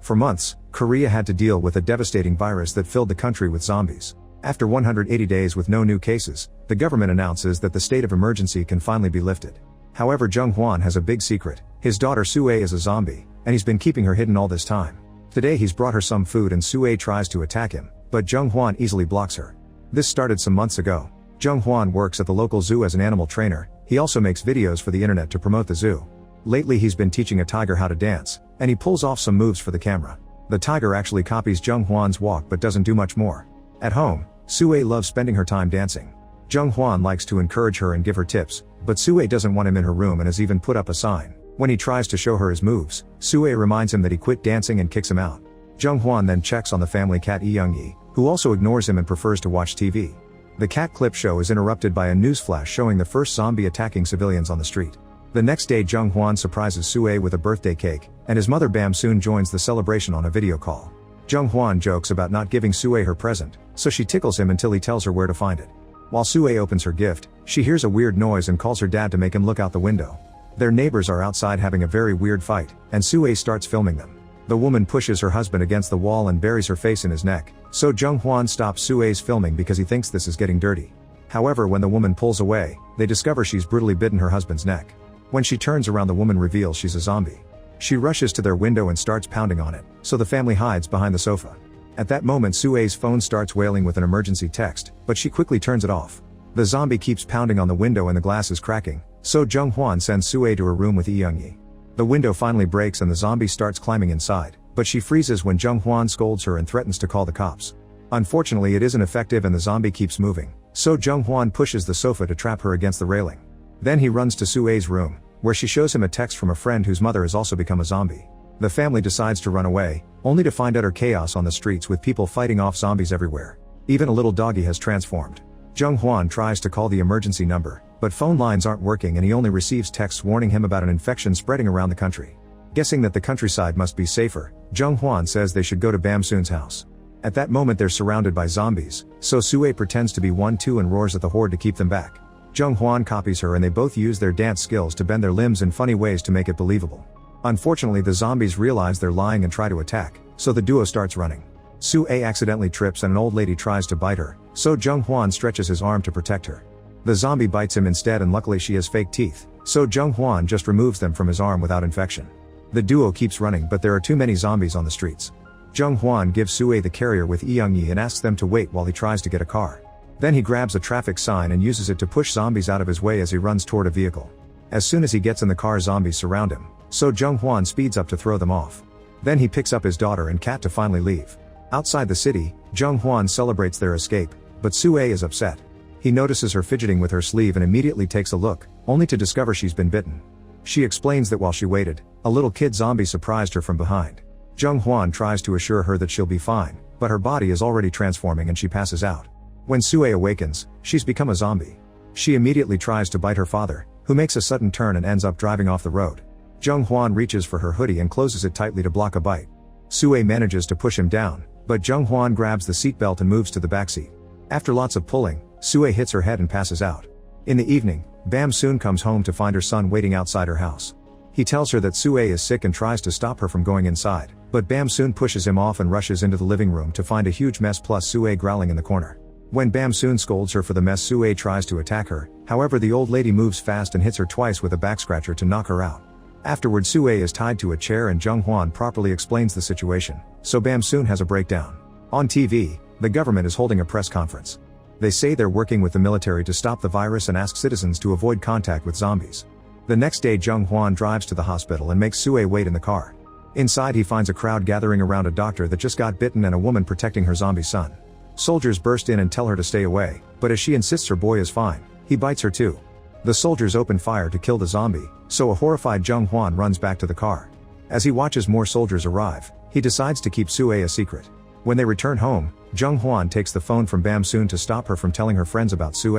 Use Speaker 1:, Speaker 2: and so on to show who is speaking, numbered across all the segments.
Speaker 1: For months, Korea had to deal with a devastating virus that filled the country with zombies. After 180 days with no new cases, the government announces that the state of emergency can finally be lifted. However, Jung Hwan has a big secret. His daughter Sue is a zombie, and he's been keeping her hidden all this time. Today he's brought her some food and Sue tries to attack him, but Jung Hwan easily blocks her. This started some months ago. Jung Hwan works at the local zoo as an animal trainer. He also makes videos for the internet to promote the zoo. Lately he's been teaching a tiger how to dance, and he pulls off some moves for the camera. The tiger actually copies Jung Hwan's walk but doesn't do much more. At home, Sue loves spending her time dancing. Jung Hwan likes to encourage her and give her tips, but Sue doesn't want him in her room and has even put up a sign. When he tries to show her his moves, Sue reminds him that he quit dancing and kicks him out. Jung Hwan then checks on the family cat Young-yi, who also ignores him and prefers to watch TV. The cat clip show is interrupted by a newsflash showing the first zombie attacking civilians on the street. The next day Jung Hwan surprises Sue with a birthday cake, and his mother Bam soon joins the celebration on a video call. Jung Hwan jokes about not giving Sue her present, so she tickles him until he tells her where to find it. While Sue opens her gift, she hears a weird noise and calls her dad to make him look out the window. Their neighbors are outside having a very weird fight, and Sue starts filming them. The woman pushes her husband against the wall and buries her face in his neck, so Jung Hwan stops Sue's filming because he thinks this is getting dirty. However, when the woman pulls away, they discover she's brutally bitten her husband's neck. When she turns around, the woman reveals she's a zombie. She rushes to their window and starts pounding on it, so the family hides behind the sofa. At that moment Sue's phone starts wailing with an emergency text, but she quickly turns it off. The zombie keeps pounding on the window and the glass is cracking, so Jung Hwan sends Sue to her room with Young-yi. The window finally breaks and the zombie starts climbing inside, but she freezes when Jung Hwan scolds her and threatens to call the cops. Unfortunately, it isn't effective and the zombie keeps moving, so Jung Hwan pushes the sofa to trap her against the railing. Then he runs to Sue's room, where she shows him a text from a friend whose mother has also become a zombie. The family decides to run away, only to find utter chaos on the streets with people fighting off zombies everywhere. Even a little doggy has transformed. Jung Hwan tries to call the emergency number, but phone lines aren't working and he only receives texts warning him about an infection spreading around the country. Guessing that the countryside must be safer, Jung Hwan says they should go to Bam Soon's house. At that moment they're surrounded by zombies, so Sue pretends to be one too and roars at the horde to keep them back. Jung Hwan copies her and they both use their dance skills to bend their limbs in funny ways to make it believable. Unfortunately, the zombies realize they're lying and try to attack, so the duo starts running. Sue accidentally trips and an old lady tries to bite her, so Jung Hwan stretches his arm to protect her. The zombie bites him instead and luckily she has fake teeth, so Jung Hwan just removes them from his arm without infection. The duo keeps running but there are too many zombies on the streets. Jung Hwan gives Sue the carrier with Young-yi and asks them to wait while he tries to get a car. Then he grabs a traffic sign and uses it to push zombies out of his way as he runs toward a vehicle. As soon as he gets in the car, zombies surround him, so Jung Hwan speeds up to throw them off. Then he picks up his daughter and cat to finally leave. Outside the city, Jung Hwan celebrates their escape, but Sue is upset. He notices her fidgeting with her sleeve and immediately takes a look, only to discover she's been bitten. She explains that while she waited, a little kid zombie surprised her from behind. Jung Hwan tries to assure her that she'll be fine, but her body is already transforming and she passes out. When Sue awakens, she's become a zombie. She immediately tries to bite her father, who makes a sudden turn and ends up driving off the road. Jung Hwan reaches for her hoodie and closes it tightly to block a bite. Sue manages to push him down, but Jung Hwan grabs the seatbelt and moves to the backseat. After lots of pulling, Sue hits her head and passes out. In the evening, Bam soon comes home to find her son waiting outside her house. He tells her that Sue is sick and tries to stop her from going inside, but Bam soon pushes him off and rushes into the living room to find a huge mess plus Sue growling in the corner. When Bam soon scolds her for the mess, Sue tries to attack her, however the old lady moves fast and hits her twice with a backscratcher to knock her out. Afterward, Sue is tied to a chair and Jung Hwan properly explains the situation, so Bam soon has a breakdown. On TV, the government is holding a press conference. They say they're working with the military to stop the virus and ask citizens to avoid contact with zombies. The next day Jung Hwan drives to the hospital and makes Sue wait in the car. Inside he finds a crowd gathering around a doctor that just got bitten and a woman protecting her zombie son. Soldiers burst in and tell her to stay away, but as she insists her boy is fine, he bites her too. The soldiers open fire to kill the zombie, so a horrified Jung Hwan runs back to the car. As he watches more soldiers arrive, he decides to keep Sue a secret. When they return home, Jung Hwan takes the phone from Bam soon to stop her from telling her friends about Sue.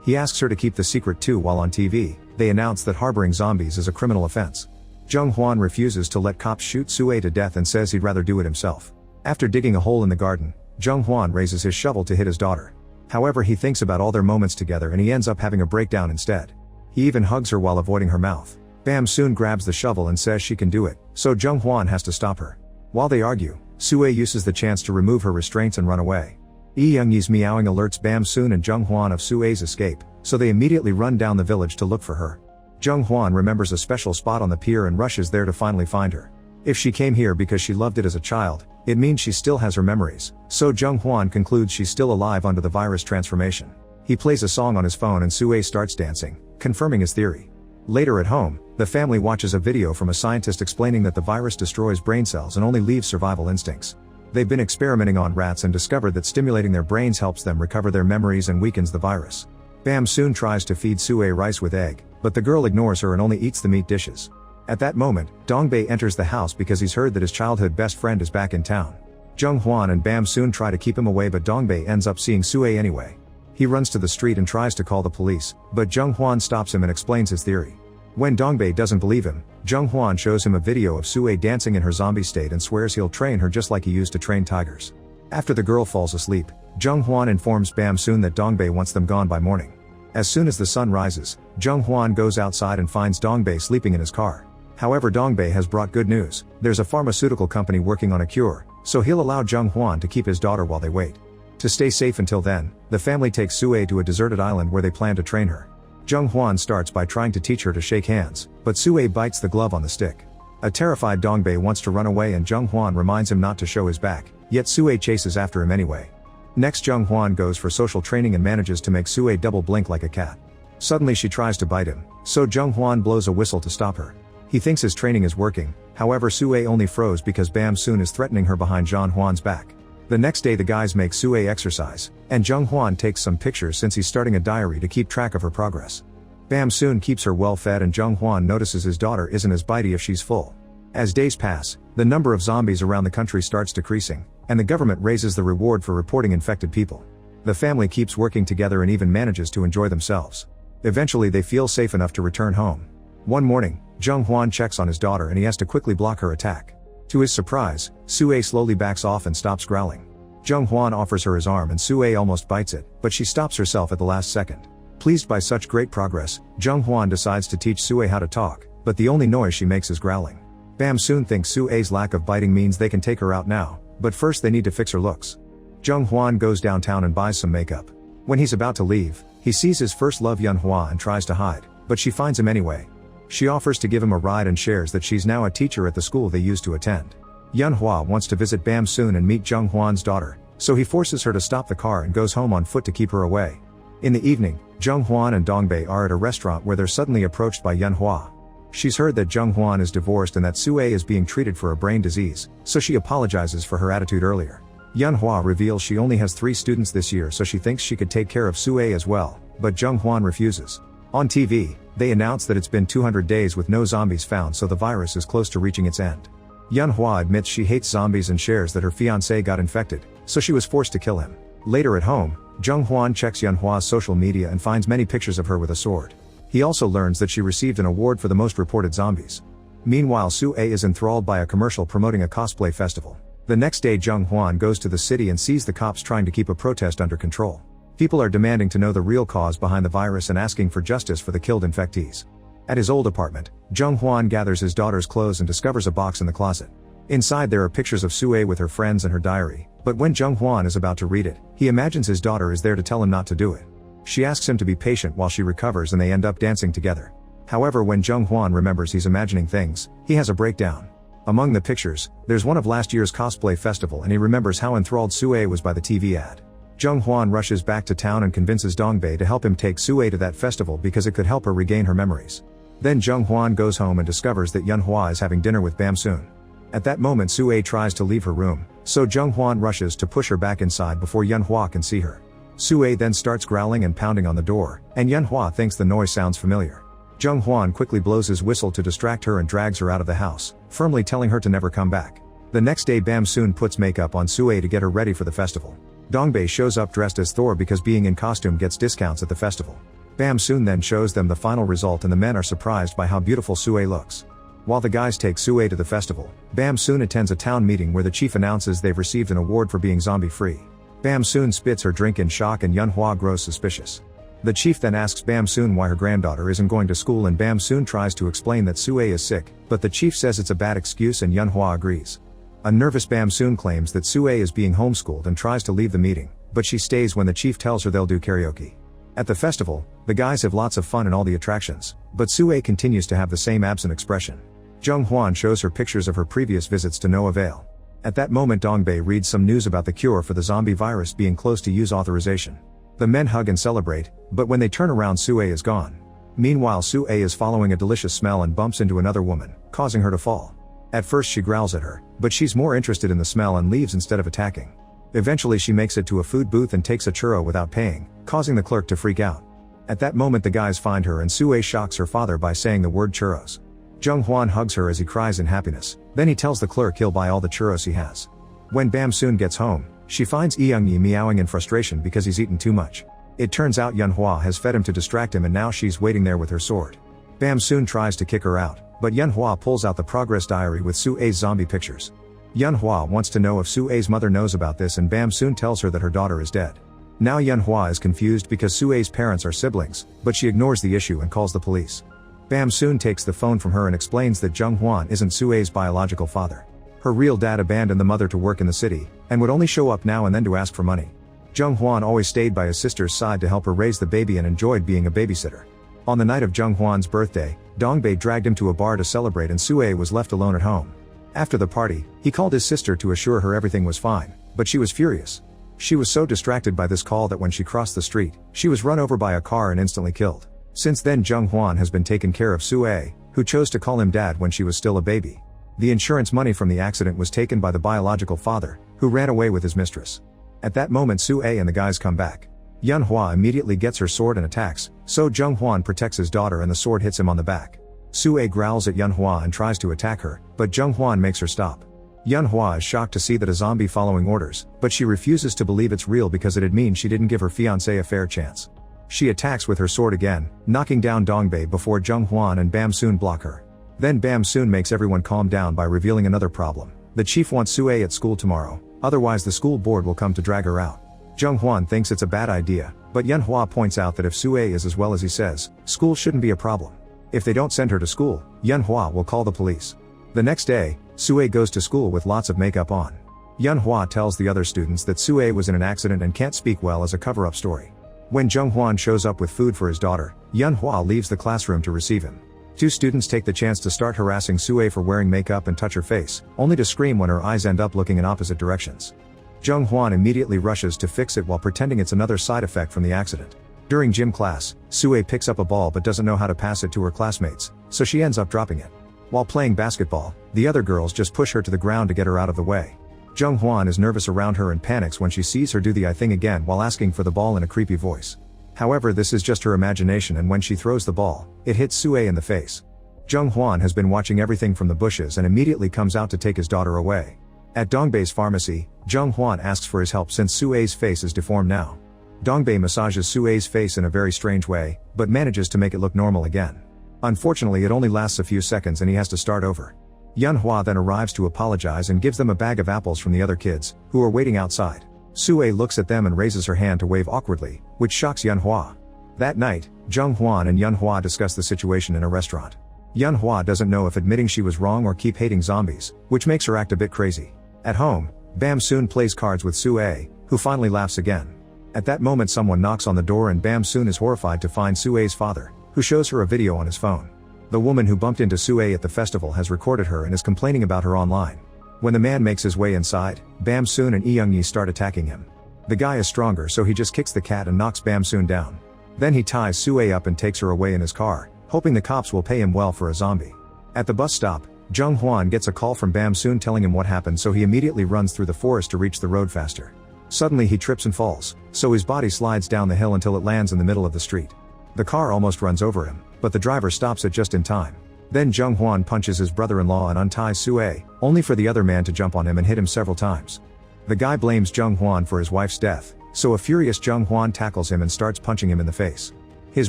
Speaker 1: He asks her to keep the secret too. While on TV, they announce that harboring zombies is a criminal offense. Jung Hwan refuses to let cops shoot Sue to death and says he'd rather do it himself. After digging a hole in the garden, Jung Hwan raises his shovel to hit his daughter. However, he thinks about all their moments together and he ends up having a breakdown instead. He even hugs her while avoiding her mouth. Bam soon grabs the shovel and says she can do it, so Jung Hwan has to stop her. While they argue, Sue uses the chance to remove her restraints and run away. Youngyi's meowing alerts Bam Soon and Jung Hwan of Sue's escape, so they immediately run down the village to look for her. Jung Hwan remembers a special spot on the pier and rushes there to finally find her. If she came here because she loved it as a child, it means she still has her memories, so Jung Hwan concludes she's still alive under the virus transformation. He plays a song on his phone and Sue starts dancing, confirming his theory. Later at home, the family watches a video from a scientist explaining that the virus destroys brain cells and only leaves survival instincts. They've been experimenting on rats and discovered that stimulating their brains helps them recover their memories and weakens the virus. Bam Soon tries to feed Sue rice with egg, but the girl ignores her and only eats the meat dishes. At that moment, Dongbei enters the house because he's heard that his childhood best friend is back in town. Jung Hwan and Bam Soon try to keep him away, but Dongbei ends up seeing Sue anyway. He runs to the street and tries to call the police, but Jung Hwan stops him and explains his theory. When Dongbei doesn't believe him, Jung Hwan shows him a video of Sue dancing in her zombie state and swears he'll train her just like he used to train tigers. After the girl falls asleep, Jung Hwan informs Bam Soon that Dongbei wants them gone by morning. As soon as the sun rises, Jung Hwan goes outside and finds Dongbei sleeping in his car. However, Dongbei has brought good news. There's a pharmaceutical company working on a cure, so he'll allow Jung Hwan to keep his daughter while they wait. To stay safe until then, the family takes Sue to a deserted island where they plan to train her. Jung Hwan starts by trying to teach her to shake hands, but Sue bites the glove on the stick. A terrified Dongbei wants to run away and Jung Hwan reminds him not to show his back, yet Sue chases after him anyway. Next, Jung Hwan goes for social training and manages to make Sue double blink like a cat. Suddenly she tries to bite him, so Jung Hwan blows a whistle to stop her. He thinks his training is working, however Sue only froze because Bam Soon is threatening her behind Jung Hwan's back. The next day the guys make Sue exercise, and Jung Hwan takes some pictures since he's starting a diary to keep track of her progress. Bam Soon keeps her well fed and Jung Hwan notices his daughter isn't as bitey if she's full. As days pass, the number of zombies around the country starts decreasing, and the government raises the reward for reporting infected people. The family keeps working together and even manages to enjoy themselves. Eventually they feel safe enough to return home. One morning, Jung Hwan checks on his daughter and he has to quickly block her attack. To his surprise, Sue slowly backs off and stops growling. Jung Hwan offers her his arm and Sue almost bites it, but she stops herself at the last second. Pleased by such great progress, Jung Hwan decides to teach Sue how to talk, but the only noise she makes is growling. Bam Soon thinks Sue's lack of biting means they can take her out now, but first they need to fix her looks. Jung Hwan goes downtown and buys some makeup. When he's about to leave, he sees his first love Yunhua and tries to hide, but she finds him anyway. She offers to give him a ride and shares that she's now a teacher at the school they used to attend. Yunhua wants to visit Bam Soon and meet Jung Hwan's daughter, so he forces her to stop the car and goes home on foot to keep her away. In the evening, Jung Hwan and Dongbei are at a restaurant where they're suddenly approached by Yunhua. She's heard that Jung Hwan is divorced and that Sue is being treated for a brain disease, so she apologizes for her attitude earlier. Yunhua reveals she only has 3 students this year, so she thinks she could take care of Sue as well, but Jung Hwan refuses. On TV, they announce that it's been 200 days with no zombies found, so the virus is close to reaching its end. Yunhua admits she hates zombies and shares that her fiancé got infected, so she was forced to kill him. Later at home, Jung Hwan checks Yunhua's social media and finds many pictures of her with a sword. He also learns that she received an award for the most reported zombies. Meanwhile, Sue is enthralled by a commercial promoting a cosplay festival. The next day Jung Hwan goes to the city and sees the cops trying to keep a protest under control. People are demanding to know the real cause behind the virus and asking for justice for the killed infectees. At his old apartment, Jung Hwan gathers his daughter's clothes and discovers a box in the closet. Inside there are pictures of Sue with her friends and her diary, but when Jung Hwan is about to read it, he imagines his daughter is there to tell him not to do it. She asks him to be patient while she recovers and they end up dancing together. However, when Jung Hwan remembers he's imagining things, he has a breakdown. Among the pictures, there's one of last year's cosplay festival and he remembers how enthralled Sue was by the TV ad. Jung Hwan rushes back to town and convinces Dongbei to help him take Sue to that festival because it could help her regain her memories. Then Jung Hwan goes home and discovers that Yunhua is having dinner with Bam Soon. At that moment Sue tries to leave her room, so Jung Hwan rushes to push her back inside before Yunhua can see her. Sue then starts growling and pounding on the door, and Yunhua thinks the noise sounds familiar. Jung Hwan quickly blows his whistle to distract her and drags her out of the house, firmly telling her to never come back. The next day Bam Soon puts makeup on Sue to get her ready for the festival. Dongbei shows up dressed as Thor because being in costume gets discounts at the festival. Bam Soon then shows them the final result and the men are surprised by how beautiful Sue looks. While the guys take Sue to the festival, Bam Soon attends a town meeting where the chief announces they've received an award for being zombie-free. Bam Soon spits her drink in shock and Yunhua grows suspicious. The chief then asks Bam Soon why her granddaughter isn't going to school and Bam Soon tries to explain that Sue is sick, but the chief says it's a bad excuse and Yunhua agrees. A nervous Bam Soon claims that Sue is being homeschooled and tries to leave the meeting, but she stays when the chief tells her they'll do karaoke. At the festival, the guys have lots of fun in all the attractions, but Sue continues to have the same absent expression. Jung Hwan shows her pictures of her previous visits to no avail. At that moment Dongbei reads some news about the cure for the zombie virus being close to use authorization. The men hug and celebrate, but when they turn around Sue is gone. Meanwhile Sue is following a delicious smell and bumps into another woman, causing her to fall. At first she growls at her, but she's more interested in the smell and leaves instead of attacking. Eventually she makes it to a food booth and takes a churro without paying, causing the clerk to freak out. At that moment the guys find her and Sue shocks her father by saying the word churros. Jung Hwan hugs her as he cries in happiness, then he tells the clerk he'll buy all the churros he has. When Bam Soon gets home, she finds Young-yi meowing in frustration because he's eaten too much. It turns out Yun-hwa has fed him to distract him and now she's waiting there with her sword. Bam Soon tries to kick her out, but Yun-hwa pulls out the progress diary with Sue-a's zombie pictures. Yun-hwa wants to know if Sue-a's mother knows about this and Bam Soon tells her that her daughter is dead. Now Yun-hwa is confused because Sue-a's parents are siblings, but she ignores the issue and calls the police. Bam Soon takes the phone from her and explains that Jung Hwan isn't Sue-a's biological father. Her real dad abandoned the mother to work in the city, and would only show up now and then to ask for money. Jung Hwan always stayed by his sister's side to help her raise the baby and enjoyed being a babysitter. On the night of Jung Hwan's birthday, Dongbei dragged him to a bar to celebrate and Sue was left alone at home. After the party, he called his sister to assure her everything was fine, but she was furious. She was so distracted by this call that when she crossed the street, she was run over by a car and instantly killed. Since then Jung Hwan has been taking care of Sue, who chose to call him dad when she was still a baby. The insurance money from the accident was taken by the biological father, who ran away with his mistress. At that moment Sue and the guys come back. Yun-hwa immediately gets her sword and attacks, so Jung Hwan protects his daughter and the sword hits him on the back. Sue growls at Yun-hwa and tries to attack her, but Jung Hwan makes her stop. Yun-hwa is shocked to see that a zombie following orders, but she refuses to believe it's real because it'd mean she didn't give her fiancé a fair chance. She attacks with her sword again, knocking down Dongbei before Jung Hwan and Bam Soon block her. Then Bam Soon makes everyone calm down by revealing another problem. The chief wants Sue at school tomorrow, otherwise the school board will come to drag her out. Jung Hwan thinks it's a bad idea, but Yun-hwa points out that if Sue is as well as he says, school shouldn't be a problem. If they don't send her to school, Yun-hwa will call the police. The next day, Sue goes to school with lots of makeup on. Yun-hwa tells the other students that Sue was in an accident and can't speak well as a cover-up story. When Jung Hwan shows up with food for his daughter, Yun-hwa leaves the classroom to receive him. Two students take the chance to start harassing Sue for wearing makeup and touch her face, only to scream when her eyes end up looking in opposite directions. Jung Hwan immediately rushes to fix it while pretending it's another side effect from the accident. During gym class, Sue picks up a ball but doesn't know how to pass it to her classmates, so she ends up dropping it. While playing basketball, the other girls just push her to the ground to get her out of the way. Jung Hwan is nervous around her and panics when she sees her do the I thing again while asking for the ball in a creepy voice. However, this is just her imagination and when she throws the ball, it hits Sue in the face. Jung Hwan has been watching everything from the bushes and immediately comes out to take his daughter away. At Dongbei's pharmacy, Jung Hwan asks for his help since Sue's face is deformed now. Dongbei massages Sue's face in a very strange way, but manages to make it look normal again. Unfortunately it only lasts a few seconds and he has to start over. Yun-hwa then arrives to apologize and gives them a bag of apples from the other kids, who are waiting outside. Sue looks at them and raises her hand to wave awkwardly, which shocks Yun-hwa. That night, Jung Hwan and Yun-hwa discuss the situation in a restaurant. Yun-hwa doesn't know if admitting she was wrong or keep hating zombies, which makes her act a bit crazy. At home, Bam Soon plays cards with Sue, who finally laughs again. At that moment someone knocks on the door and Bam Soon is horrified to find Sue's father, who shows her a video on his phone. The woman who bumped into Sue at the festival has recorded her and is complaining about her online. When the man makes his way inside, Bam Soon and Young-yi start attacking him. The guy is stronger so he just kicks the cat and knocks Bam Soon down. Then he ties Sue up and takes her away in his car, hoping the cops will pay him well for a zombie. At the bus stop, Jung Hwan gets a call from Bam Soon telling him what happened so he immediately runs through the forest to reach the road faster. Suddenly he trips and falls, so his body slides down the hill until it lands in the middle of the street. The car almost runs over him, but the driver stops it just in time. Then Jung Hwan punches his brother-in-law and unties Sue, only for the other man to jump on him and hit him several times. The guy blames Jung Hwan for his wife's death, so a furious Jung Hwan tackles him and starts punching him in the face. His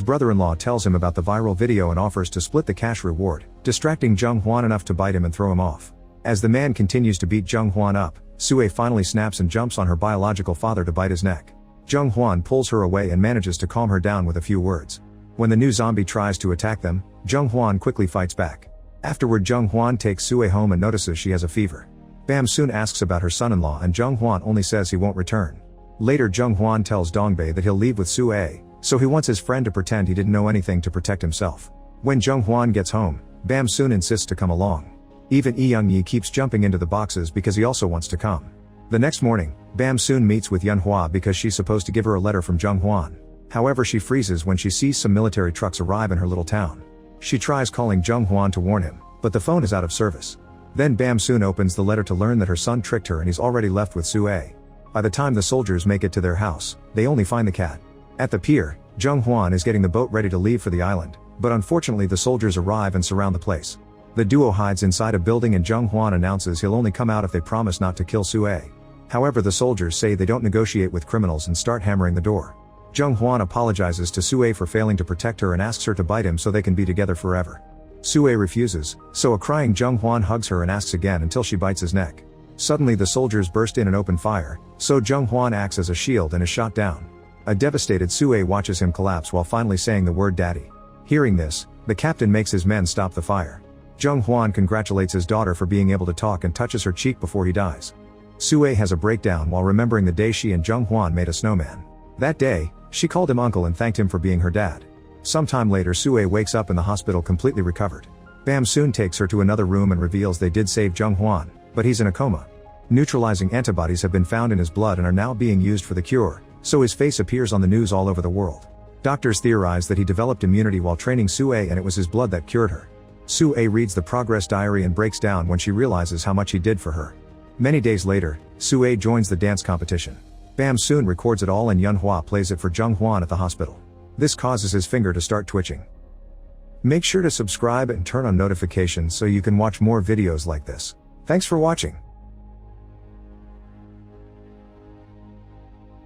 Speaker 1: brother-in-law tells him about the viral video and offers to split the cash reward, distracting Jung Hwan enough to bite him and throw him off. As the man continues to beat Jung Hwan up, Sue finally snaps and jumps on her biological father to bite his neck. Jung Hwan pulls her away and manages to calm her down with a few words. When the new zombie tries to attack them, Jung Hwan quickly fights back. Afterward Jung Hwan takes Sue home and notices she has a fever. Bam soon asks about her son-in-law and Jung Hwan only says he won't return. Later Jung Hwan tells Dongbei that he'll leave with Sue, so he wants his friend to pretend he didn't know anything to protect himself. When Jung Hwan gets home, Bam soon insists to come along. Even Young Yi keeps jumping into the boxes because he also wants to come. The next morning, Bam soon meets with Yun Hua because she's supposed to give her a letter from Jung Hwan. However, she freezes when she sees some military trucks arrive in her little town. She tries calling Jung Hwan to warn him, but the phone is out of service. Then Bam soon opens the letter to learn that her son tricked her and he's already left with Sue. By the time the soldiers make it to their house, they only find the cat. At the pier, Jung Hwan is getting the boat ready to leave for the island, but unfortunately the soldiers arrive and surround the place. The duo hides inside a building and Jung Hwan announces he'll only come out if they promise not to kill Sue. However, the soldiers say they don't negotiate with criminals and start hammering the door. Jung Hwan apologizes to Sue for failing to protect her and asks her to bite him so they can be together forever. Sue refuses, so a crying Jung Hwan hugs her and asks again until she bites his neck. Suddenly the soldiers burst in and open fire, so Jung Hwan acts as a shield and is shot down. A devastated Sue watches him collapse while finally saying the word daddy. Hearing this, the captain makes his men stop the fire. Jung Hwan congratulates his daughter for being able to talk and touches her cheek before he dies. Sue has a breakdown while remembering the day she and Jung Hwan made a snowman. That day, she called him uncle and thanked him for being her dad. Sometime later Sue wakes up in the hospital completely recovered. Bam soon takes her to another room and reveals they did save Jung Hwan, but he's in a coma. Neutralizing antibodies have been found in his blood and are now being used for the cure, so his face appears on the news all over the world. Doctors theorize that he developed immunity while training Sue and it was his blood that cured her. Sue reads the progress diary and breaks down when she realizes how much he did for her. Many days later, Sue joins the dance competition. Bam soon records it all and Yun Hua plays it for Jung Hwan at the hospital. This causes his finger to start twitching. Make sure to subscribe and turn on notifications so you can watch more videos like this. Thanks for watching.